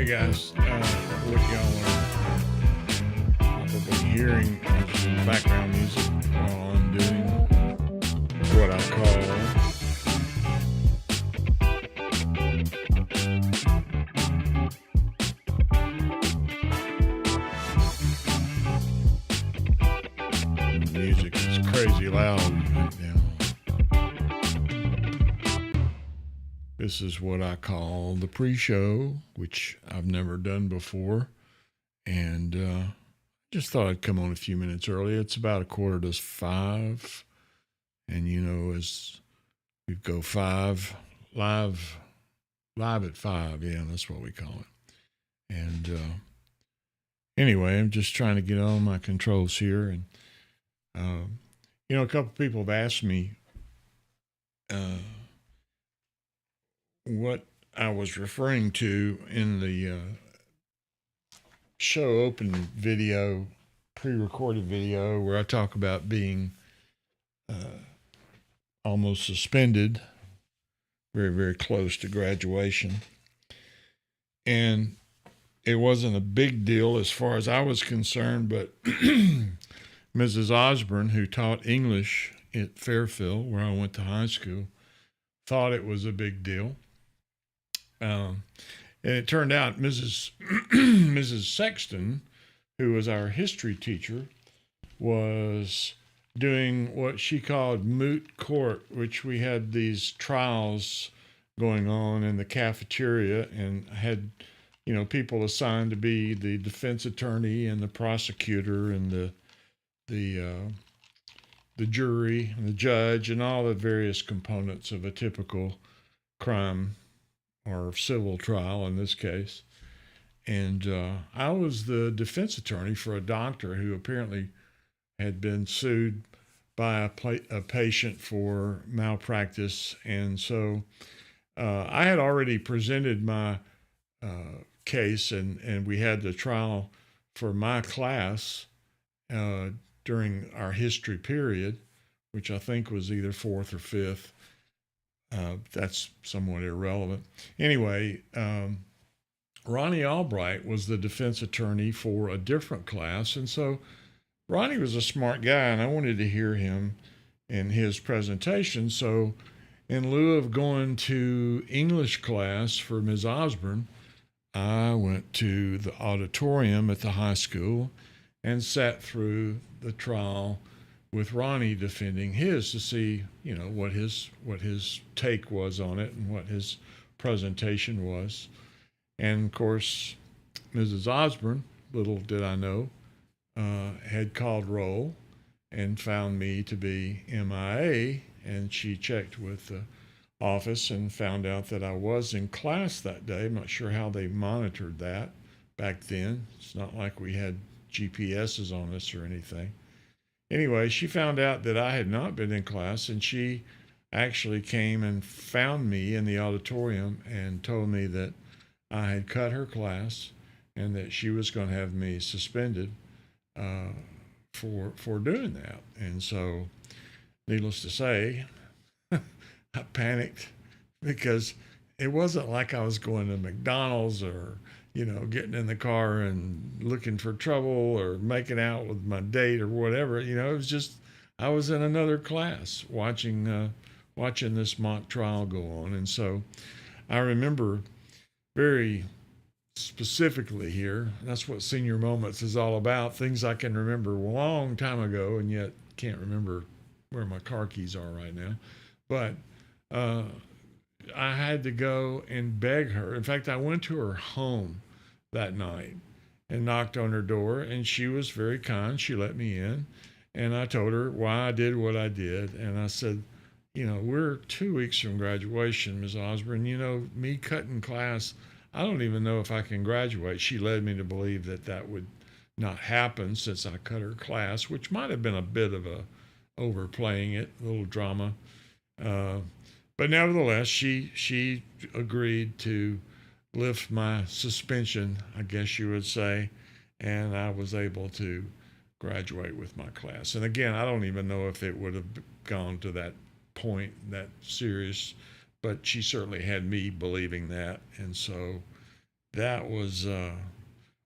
Hey guys, what y'all are probably hearing is some background music while I'm doing what I call music. It's crazy loud right now. This is what I call the pre-show, which I've never done before, and just thought I'd come on a few minutes early. It's about 5:15, and as we go live at 5, yeah, that's what we call it. And anyway, I'm just trying to get on my controls here, and a couple people have asked me what I was referring to in the show open video, pre-recorded video, where I talk about being almost suspended, very, very close to graduation. And it wasn't a big deal as far as I was concerned, but Mrs. Osborne, who taught English at Fairfield, where I went to high school, thought it was a big deal. And it turned out Mrs. Sexton, who was our history teacher, was doing what she called moot court, which we had these trials going on in the cafeteria and had, people assigned to be the defense attorney and the prosecutor and the jury and the judge and all the various components of a typical crime or civil trial in this case. And I was the defense attorney for a doctor who apparently had been sued by a patient for malpractice. And so I had already presented my case, and we had the trial for my class during our history period, which I think was either fourth or fifth. That's somewhat irrelevant. Anyway, Ronnie Albright was the defense attorney for a different class. And so Ronnie was a smart guy, and I wanted to hear him in his presentation. So in lieu of going to English class for Ms. Osborne, I went to the auditorium at the high school and sat through the trial with Ronnie defending his to see, what his take was on it and what his presentation was. And of course, Mrs. Osborne, little did I know, had called roll and found me to be MIA, and she checked with the office and found out that I was in class that day. I'm not sure how they monitored that back then. It's not like we had GPSs on us or anything. Anyway, she found out that I had not been in class, and she actually came and found me in the auditorium and told me that I had cut her class and that she was going to have me suspended for doing that. And so, needless to say, I panicked because it wasn't like I was going to McDonald's or getting in the car and looking for trouble or making out with my date or whatever. It was just I was in another class watching this mock trial go on. And so I remember very specifically here, that's what Senior Moments is all about, things I can remember a long time ago and yet can't remember where my car keys are right now. But I had to go and beg her. In fact, I went to her home that night and knocked on her door, and she was very kind. She let me in, and I told her why I did what I did. And I said, we're 2 weeks from graduation, Ms. Osborne. Me cutting class, I don't even know if I can graduate. She led me to believe that would not happen since I cut her class, which might have been a bit of a overplaying it, a little drama. But nevertheless, she agreed to lift my suspension, I guess you would say, and I was able to graduate with my class. And again, I don't even know if it would have gone to that point, that serious, but she certainly had me believing that. And so that was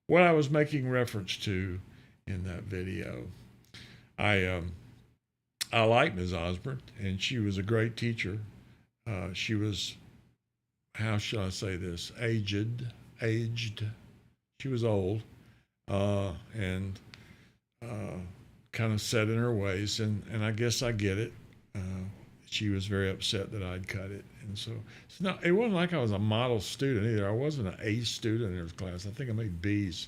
what I was making reference to in that video. I I like Ms. Osborne, and she was a great teacher. She was, how shall I say this, aged. She was old, and kind of set in her ways, and I guess I get it. She was very upset that I'd cut it, and so it's not. It wasn't like I was a model student either. I wasn't an A student in her class. I think I made B's,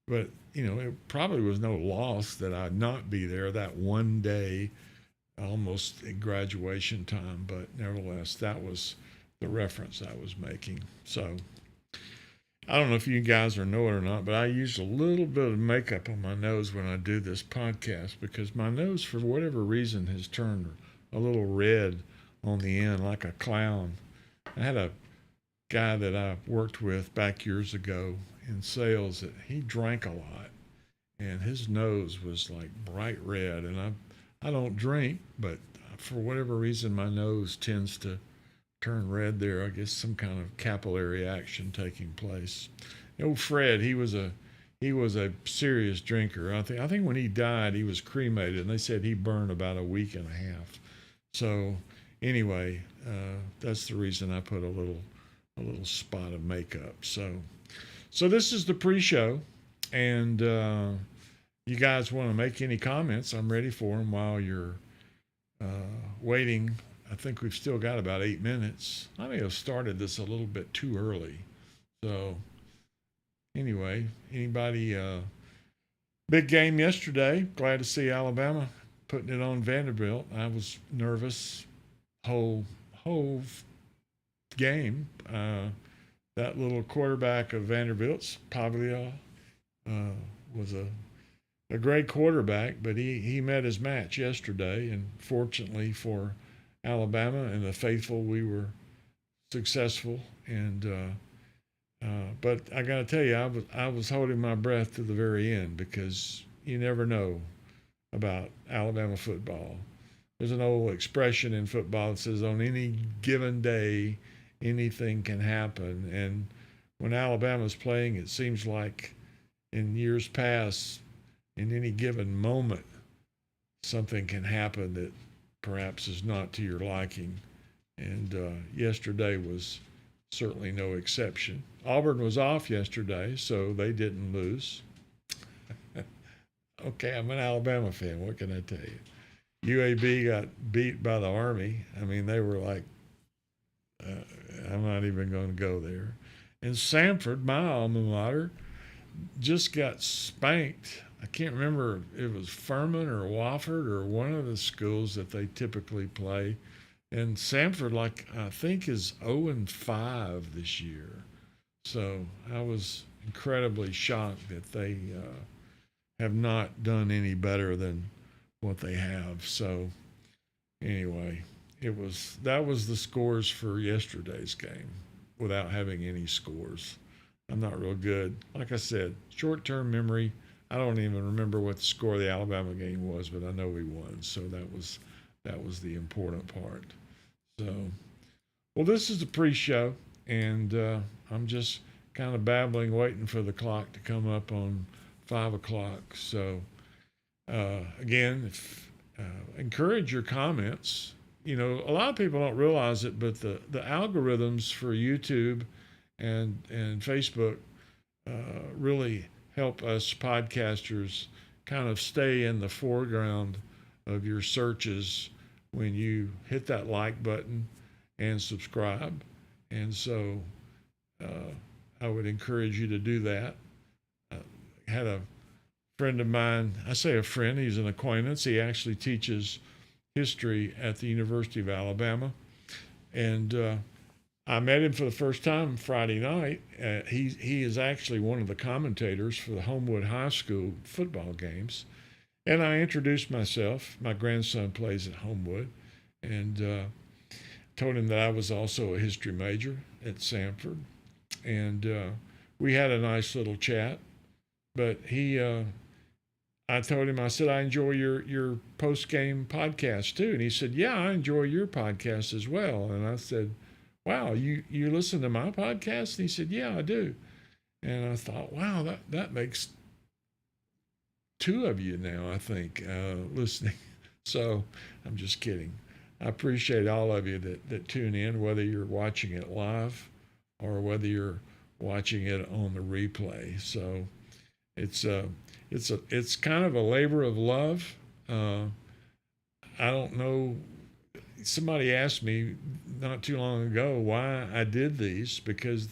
but it probably was no loss that I'd not be there that one day, almost at graduation time. But nevertheless, that was the reference I was making. So I don't know if you guys know it or not, but I use a little bit of makeup on my nose when I do this podcast because my nose, for whatever reason, has turned a little red on the end like a clown. I had a guy that I worked with back years ago in sales that he drank a lot, and his nose was like bright red. And I don't drink, but for whatever reason, my nose tends to turn red there. I guess some kind of capillary action taking place. Old Fred, he was a serious drinker. I think when he died, he was cremated, and they said he burned about a week and a half. So anyway, that's the reason I put a little spot of makeup. So this is the pre-show, and you guys want to make any comments? I'm ready for them while you're waiting. I think we've still got about 8 minutes. I may have started this a little bit too early. So anyway, anybody, big game yesterday. Glad to see Alabama putting it on Vanderbilt. I was nervous whole game. That little quarterback of Vanderbilt's, Pavia, was a great quarterback, but he met his match yesterday, and fortunately for Alabama and the faithful, we were successful. And but I got to tell you, I was holding my breath to the very end because you never know about Alabama football. There's an old expression in football that says, "On any given day, anything can happen." And when Alabama's playing, it seems like in years past, in any given moment, something can happen that perhaps is not to your liking. And yesterday was certainly no exception. Auburn was off yesterday, so they didn't lose. Okay, I'm an Alabama fan. What can I tell you? UAB got beat by the Army. I mean, they were like, I'm not even going to go there. And Samford, my alma mater, just got spanked. I can't remember if it was Furman or Wofford or one of the schools that they typically play. And Samford, like, I think is 0-5 this year. So I was incredibly shocked that they have not done any better than what they have. So anyway, that was the scores for yesterday's game without having any scores. I'm not real good. Like I said, short-term memory. I don't even remember what the score of the Alabama game was, but I know we won. So that was the important part. So, well, this is the pre-show, and I'm just kind of babbling, waiting for the clock to come up on 5 o'clock. So, again, encourage your comments. A lot of people don't realize it, but the algorithms for YouTube and Facebook really help us podcasters kind of stay in the foreground of your searches when you hit that like button and subscribe. And so I would encourage you to do that. I had a friend of mine, I say a friend, he's an acquaintance. He actually teaches history at the University of Alabama. And I met him for the first time Friday night. He is actually one of the commentators for the Homewood High School football games. And I introduced myself. My grandson plays at Homewood. And told him that I was also a history major at Samford. And we had a nice little chat. But I told him, I said, I enjoy your post-game podcast too. And he said, yeah, I enjoy your podcast as well. And I said, wow, you listen to my podcast? And he said, yeah, I do. And I thought, wow, that makes two of you now, I think, listening. So I'm just kidding. I appreciate all of you that tune in, whether you're watching it live or whether you're watching it on the replay. So it's kind of a labor of love. I don't know. Somebody asked me not too long ago why I did these, because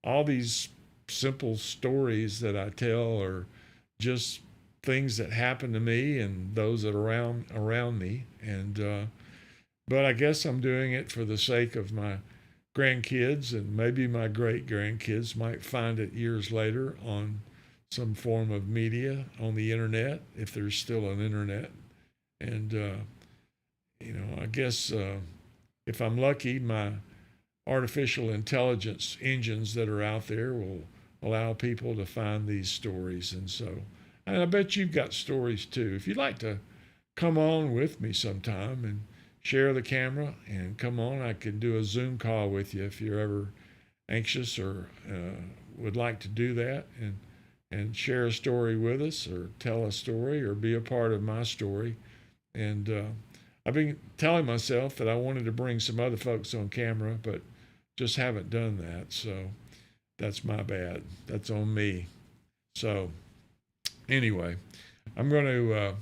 all these simple stories that I tell are just things that happen to me and those that are around me. And but I guess I'm doing it for the sake of my grandkids, and maybe my great grandkids might find it years later on some form of media on the internet, if there's still an internet. And I guess if I'm lucky, my artificial intelligence engines that are out there will allow people to find these stories. And I bet you've got stories too. If you'd like to come on with me sometime and share the camera and come on, I can do a Zoom call with you if you're ever anxious or would like to do that, and share a story with us, or tell a story, or be a part of my story. And I've been telling myself that I wanted to bring some other folks on camera, but just haven't done that. So that's my bad. That's on me. So anyway, I'm going to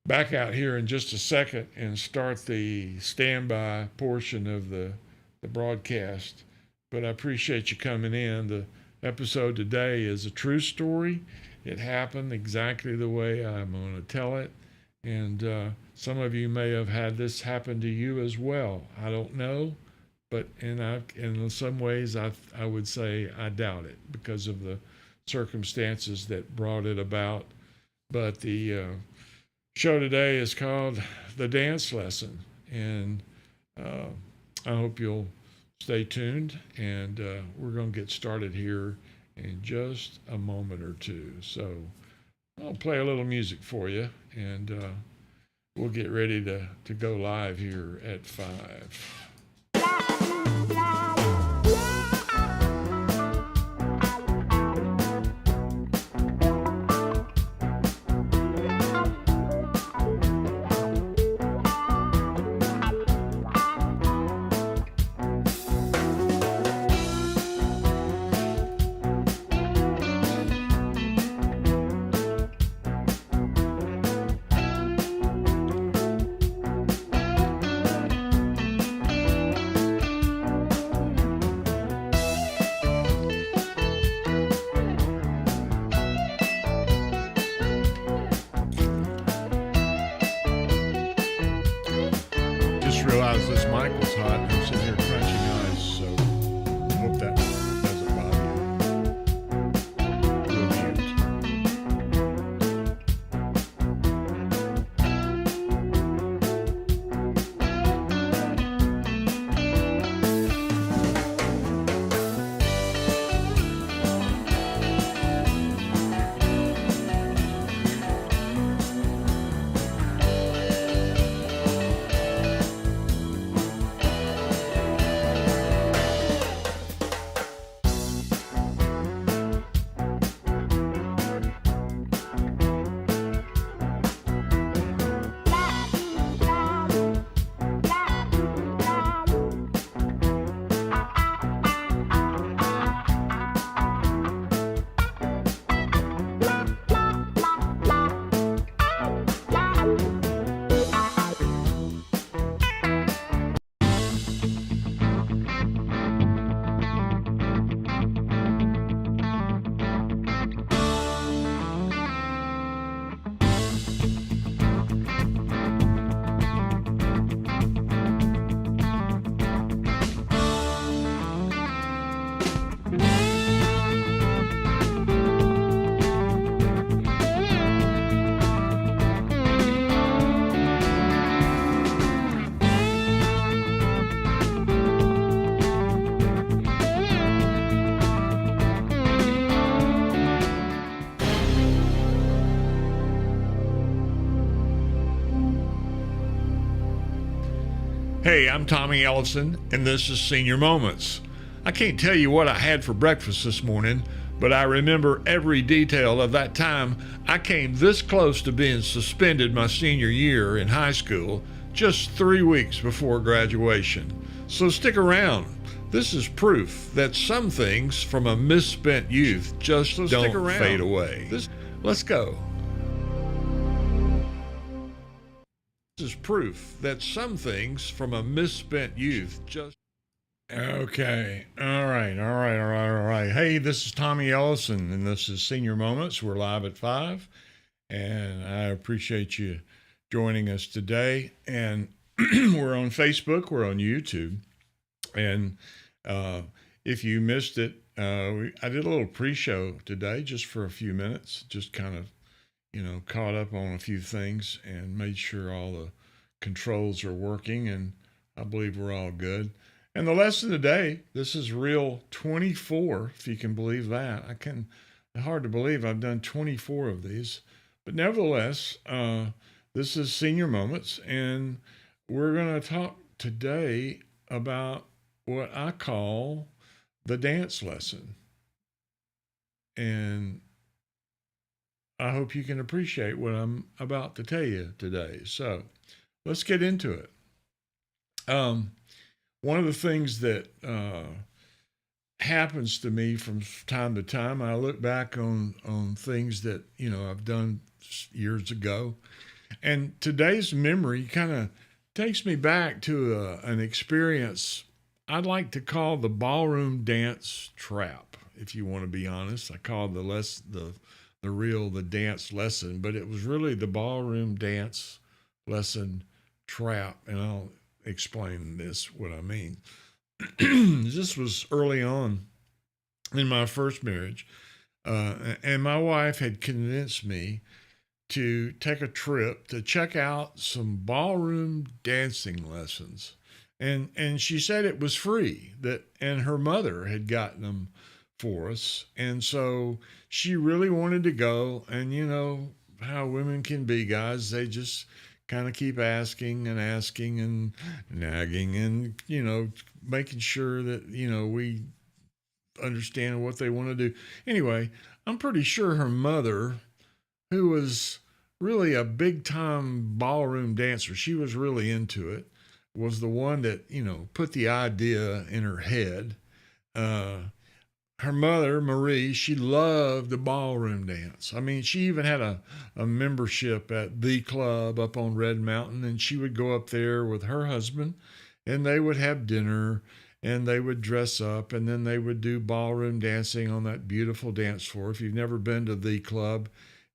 back out here in just a second and start the standby portion of the broadcast. But I appreciate you coming in. The episode today is a true story. It happened exactly the way I'm going to tell it. And some of you may have had this happen to you as well. I don't know, but in some ways I would say I doubt it because of the circumstances that brought it about. But the show today is called The Dance Lesson, and I hope you'll stay tuned, and we're going to get started here in just a moment or two. So I'll play a little music for you, and we'll get ready to go live here at 5. Realize this mic was hot, and I'm sitting here crunching ice, so I hope that doesn't bother you. We'll mute. Hey, I'm Tommy Ellison, and this is Senior Moments. I can't tell you what I had for breakfast this morning, but I remember every detail of that time I came this close to being suspended my senior year in high school, just 3 weeks before graduation. So stick around. This is proof that some things from a misspent youth just don't fade away. Let's go. This is proof that some things from a misspent youth just... Okay. All right. Hey, this is Tommy Ellison, and this is Senior Moments. We're live at 5, and I appreciate you joining us today. And we're on Facebook, we're on YouTube. And if you missed it, I did a little pre-show today just for a few minutes, just kind of, caught up on a few things and made sure all the controls are working, and I believe we're all good. And the lesson today, this is reel 24, if you can believe that. Hard to believe I've done 24 of these, but nevertheless, this is Senior Moments, and we're going to talk today about what I call the dance lesson. And I hope you can appreciate what I'm about to tell you today. So let's get into it. One of the things that happens to me from time to time, I look back on things that, I've done years ago. And today's memory kind of takes me back to an experience I'd like to call the ballroom dance trap, if you want to be honest. I called the dance lesson, but it was really the ballroom dance lesson trap, and I'll explain what I mean. This was early on in my first marriage, and my wife had convinced me to take a trip to check out some ballroom dancing lessons. And she said it was free, and her mother had gotten them for us. And so she really wanted to go, and you know how women can be, guys. They just kind of keep asking and nagging and, making sure that, we understand what they want to do. Anyway, I'm pretty sure her mother, who was really a big time ballroom dancer, she was really into it, was the one that, put the idea in her head. Her mother, Marie, she loved the ballroom dance. I mean, she even had a membership at the club up on Red Mountain, and she would go up there with her husband, and they would have dinner, and they would dress up, and then they would do ballroom dancing on that beautiful dance floor. If you've never been to the club,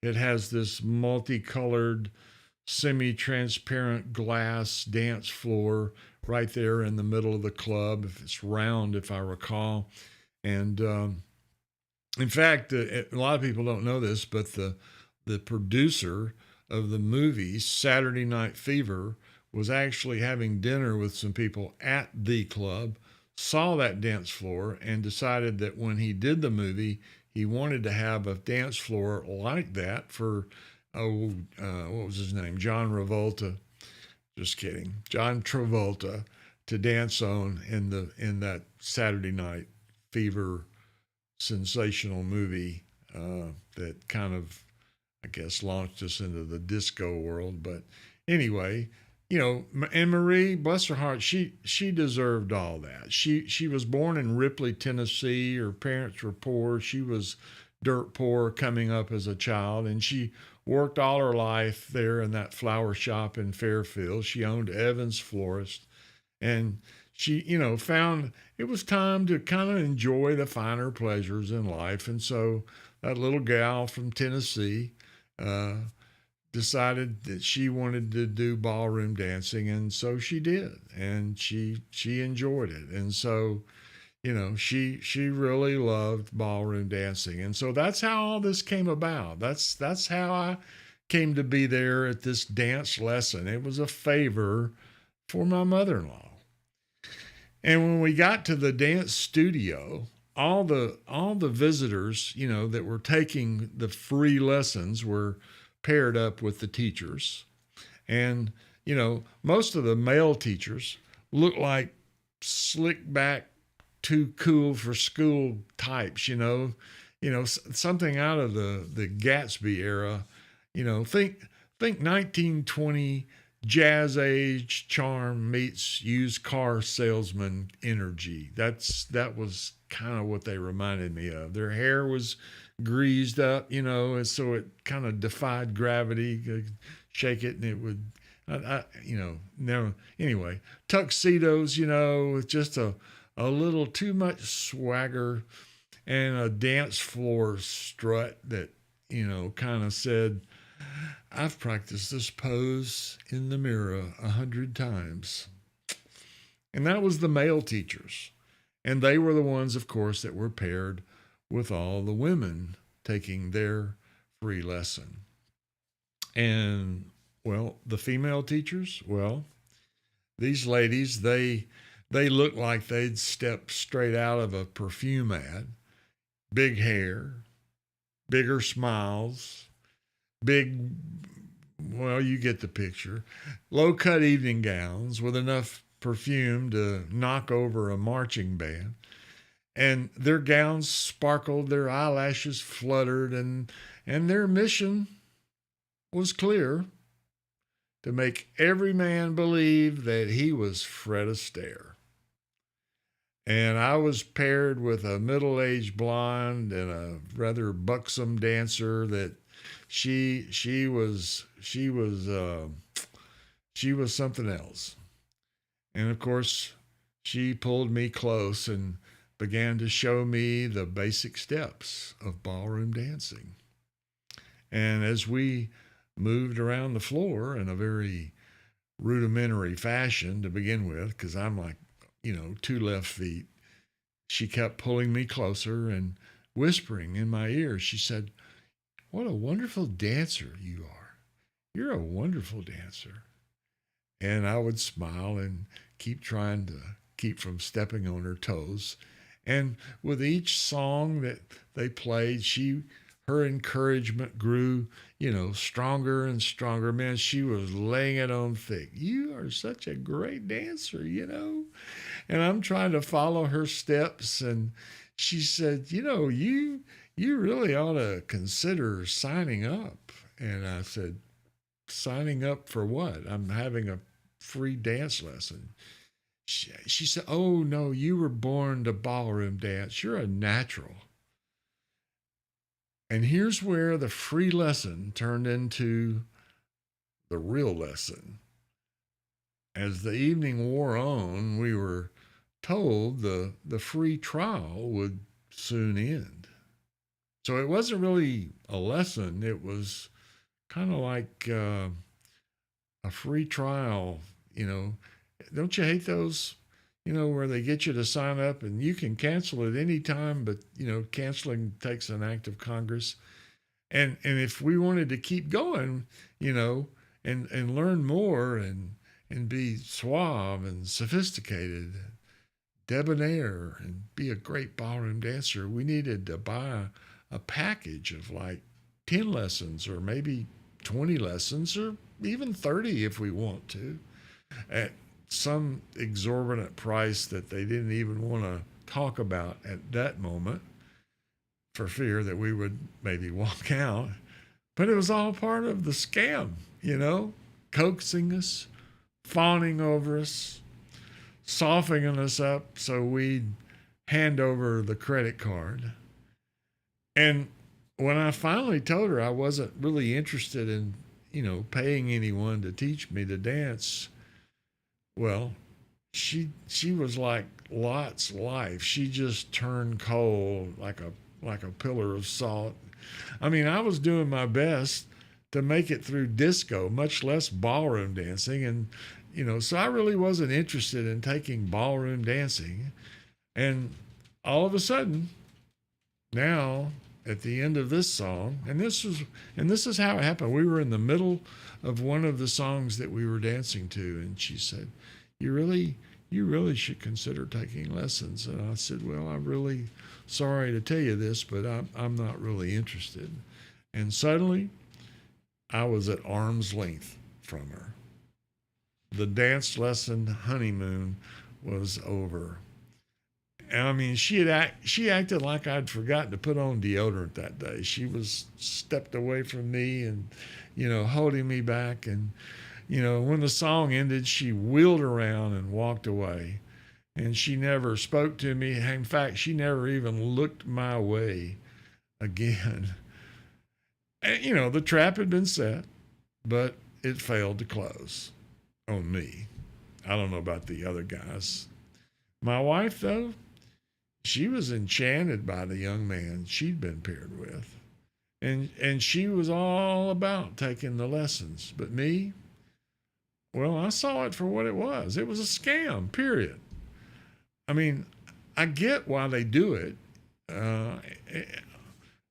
it has this multicolored, semi-transparent glass dance floor right there in the middle of the club. It's round, if I recall. And in fact, a lot of people don't know this, but the producer of the movie Saturday Night Fever was actually having dinner with some people at the club, saw that dance floor, and decided that when he did the movie, he wanted to have a dance floor like that for, what was his name? John Travolta. Just kidding. John Travolta to dance on in that Saturday Night Fever sensational movie that kind of, I guess, launched us into the disco world. But anyway, and Marie, bless her heart, she deserved all that. She was born in Ripley, Tennessee. Her parents were poor. She was dirt poor coming up as a child, and she worked all her life there in that flower shop in Fairfield. She owned Evans Florist, and she, found it was time to kind of enjoy the finer pleasures in life. And so that little gal from Tennessee decided that she wanted to do ballroom dancing, and so she did, and she enjoyed it. And so, she really loved ballroom dancing. And so that's how all this came about. That's how I came to be there at this dance lesson. It was a favor for my mother-in-law. And when we got to the dance studio, all the visitors, that were taking the free lessons were paired up with the teachers. And, most of the male teachers looked like slick back, too cool for school types, something out of the Gatsby era. Think 1920 jazz age charm meets used car salesman energy. That was kind of what they reminded me of. Their hair was greased up, and so it kind of defied gravity. Could shake it and it would, no. Anyway, tuxedos, with just a little too much swagger and a dance floor strut that, kind of said, I've practiced this pose in the mirror 100 times. And that was the male teachers. And they were the ones, of course, that were paired with all the women taking their free lesson. And, well, the female teachers, well, these ladies, they looked like they'd stepped straight out of a perfume ad. Big hair, bigger smiles, big, well, you get the picture. Low-cut evening gowns with enough perfume to knock over a marching band. And their gowns sparkled, their eyelashes fluttered, and their mission was clear: to make every man believe that he was Fred Astaire. And I was paired with a middle-aged blonde and a rather buxom dancer that she was something else. And of course, she pulled me close and began to show me the basic steps of ballroom dancing. And as we moved around the floor in a very rudimentary fashion to begin with, because I'm like, 2 left feet, she kept pulling me closer and whispering in my ear. She said, "What a wonderful dancer you are. You're a wonderful dancer." And I would smile and keep trying to keep from stepping on her toes. And with each song that they played, her encouragement grew, stronger and stronger. Man, she was laying it on thick. "You are such a great dancer, And I'm trying to follow her steps. And she said, you really ought to consider signing up." And I said, "Signing up for what? I'm having a free dance lesson." She said, "Oh, no, you were born to ballroom dance. You're a natural." And here's where the free lesson turned into the real lesson. As the evening wore on, we were told the free trial would soon end. So it wasn't really a lesson. It was kind of like a free trial. Don't you hate those, where they get you to sign up and you can cancel at any time, but, canceling takes an act of Congress. And if we wanted to keep going, and learn more and be suave and sophisticated, debonair, and be a great ballroom dancer, we needed to buy a package of like 10 lessons or maybe 20 lessons or even 30 if we want to, at some exorbitant price that they didn't even want to talk about at that moment for fear that we would maybe walk out. But it was all part of the scam, coaxing us, fawning over us, softening us up so we'd hand over the credit card. And when I finally told her I wasn't really interested in, paying anyone to teach me to dance, well, she was like Lot's life. She just turned cold like a pillar of salt. I mean, I was doing my best to make it through disco, much less ballroom dancing. And, so I really wasn't interested in taking ballroom dancing. And all of a sudden, now at the end of this song, and this is how it happened. We were in the middle of one of the songs that we were dancing to, and she said, you really should consider taking lessons." And I said, "Well, I'm really sorry to tell you this, but I'm not really interested." And suddenly, I was at arm's length from her. The dance lesson honeymoon was over. I mean, she acted like I'd forgotten to put on deodorant that day. She was stepped away from me and, holding me back. And, when the song ended, she wheeled around and walked away. And she never spoke to me. In fact, she never even looked my way again. And, the trap had been set, but it failed to close on me. I don't know about the other guys. My wife, though, she was enchanted by the young man she'd been paired with. And she was all about taking the lessons. But me, well, I saw it for what it was. It was a scam, period. I mean, I get why they do it.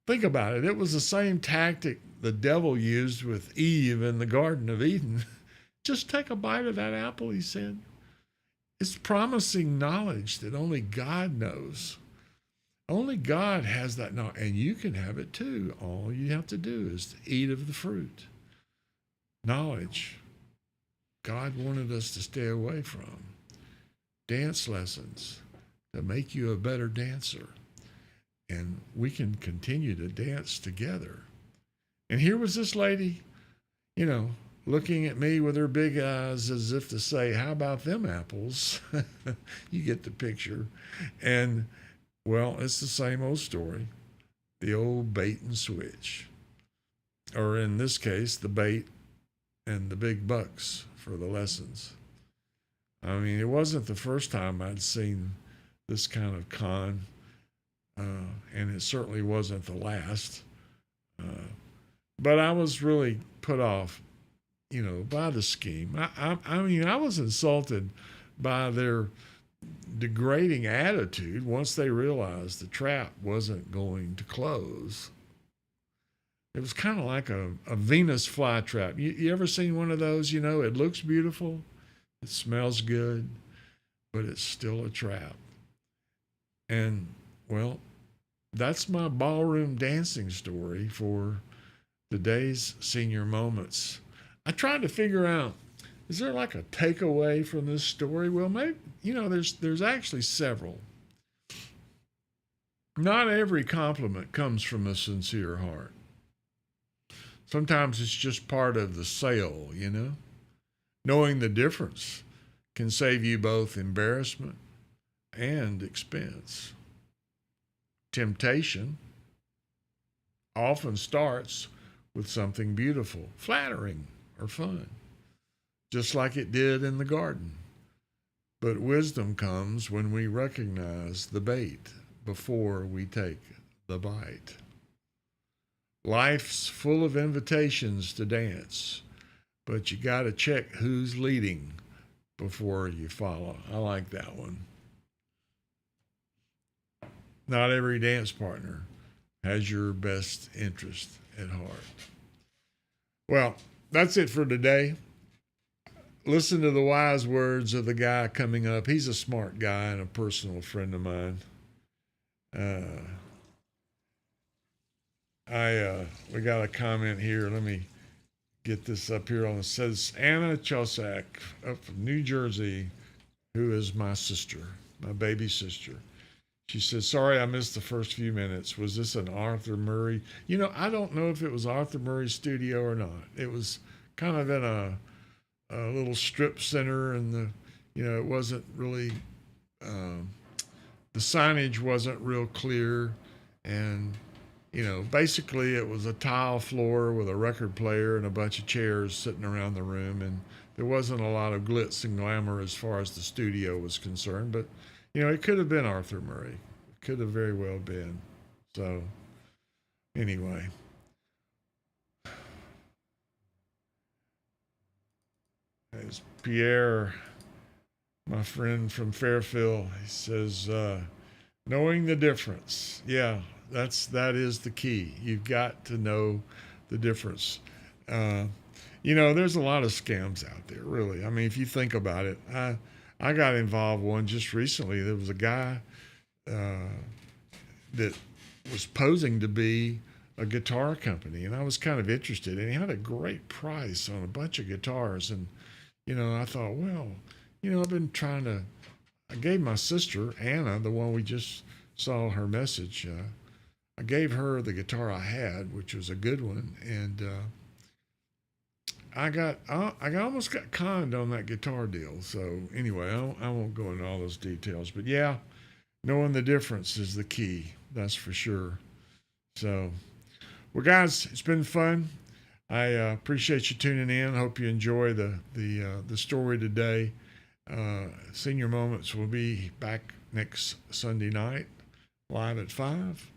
Think about it. It was the same tactic the devil used with Eve in the Garden of Eden. Just take a bite of that apple, he said. It's promising knowledge that only God knows. Only God has that knowledge, and you can have it too. All you have to do is to eat of the fruit. Knowledge. God wanted us to stay away from. Dance lessons to make you a better dancer. And we can continue to dance together. And here was this lady, looking at me with her big eyes as if to say, how about them apples? You get the picture. And, well, it's the same old story. The old bait and switch. Or in this case, the bait and the big bucks for the lessons. I mean, it wasn't the first time I'd seen this kind of con, and it certainly wasn't the last. But I was really put off, by the scheme. I mean, I was insulted by their degrading attitude once they realized the trap wasn't going to close. It was kind of like a Venus flytrap. You ever seen one of those? It looks beautiful, it smells good, but it's still a trap. And, well, that's my ballroom dancing story for today's senior moments. I tried to figure out, is there like a takeaway from this story? Well, maybe, there's actually several. Not every compliment comes from a sincere heart. Sometimes it's just part of the sale, Knowing the difference can save you both embarrassment and expense. Temptation often starts with something beautiful, flattering, or fun, just like it did in the garden. But wisdom comes when we recognize the bait before we take the bite. Life's full of invitations to dance, but you got to check who's leading before you follow. I like that one. Not every dance partner has your best interest at heart. Well, that's it for today. Listen to the wise words of the guy coming up. He's a smart guy and a personal friend of mine. We got a comment here. Let me get this up here. It says Anna Chosak up from New Jersey, who is my sister, my baby sister. She says, sorry I missed the first few minutes. Was this an Arthur Murray? I don't know if it was Arthur Murray's studio or not. It was kind of in a little strip center, and it wasn't really, the signage wasn't real clear. And, basically it was a tile floor with a record player and a bunch of chairs sitting around the room. And there wasn't a lot of glitz and glamour as far as the studio was concerned, but it could have been Arthur Murray. It could have very well been. So, anyway. There's Pierre, my friend from Fairfield. He says, knowing the difference. Yeah, that is the key. You've got to know the difference. There's a lot of scams out there, really. I mean, if you think about it, I got involved one just recently. There was a guy that was posing to be a guitar company, and I was kind of interested. And he had a great price on a bunch of guitars, and I thought, well, I've been trying to I gave my sister, Anna, the one we just saw her message, I gave her the guitar I had, which was a good one, and I almost got conned on that guitar deal. So anyway, I won't go into all those details, but yeah, knowing the difference is the key. That's for sure. So, well, guys, it's been fun. I appreciate you tuning in. Hope you enjoy the story today. Senior Moments will be back next Sunday night, live at 5,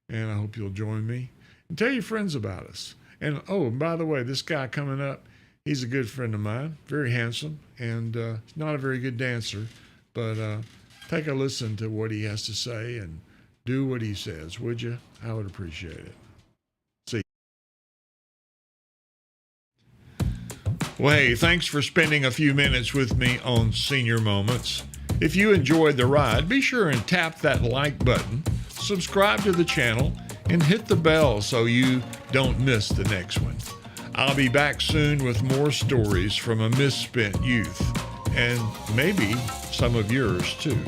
and I hope you'll join me. And tell your friends about us. And by the way, this guy coming up, he's a good friend of mine, very handsome, and he's not a very good dancer, but take a listen to what he has to say and do what he says, would you? I would appreciate it. See you. Well, hey, thanks for spending a few minutes with me on Senior Moments. If you enjoyed the ride, be sure and tap that like button, subscribe to the channel, and hit the bell so you don't miss the next one. I'll be back soon with more stories from a misspent youth, and maybe some of yours too.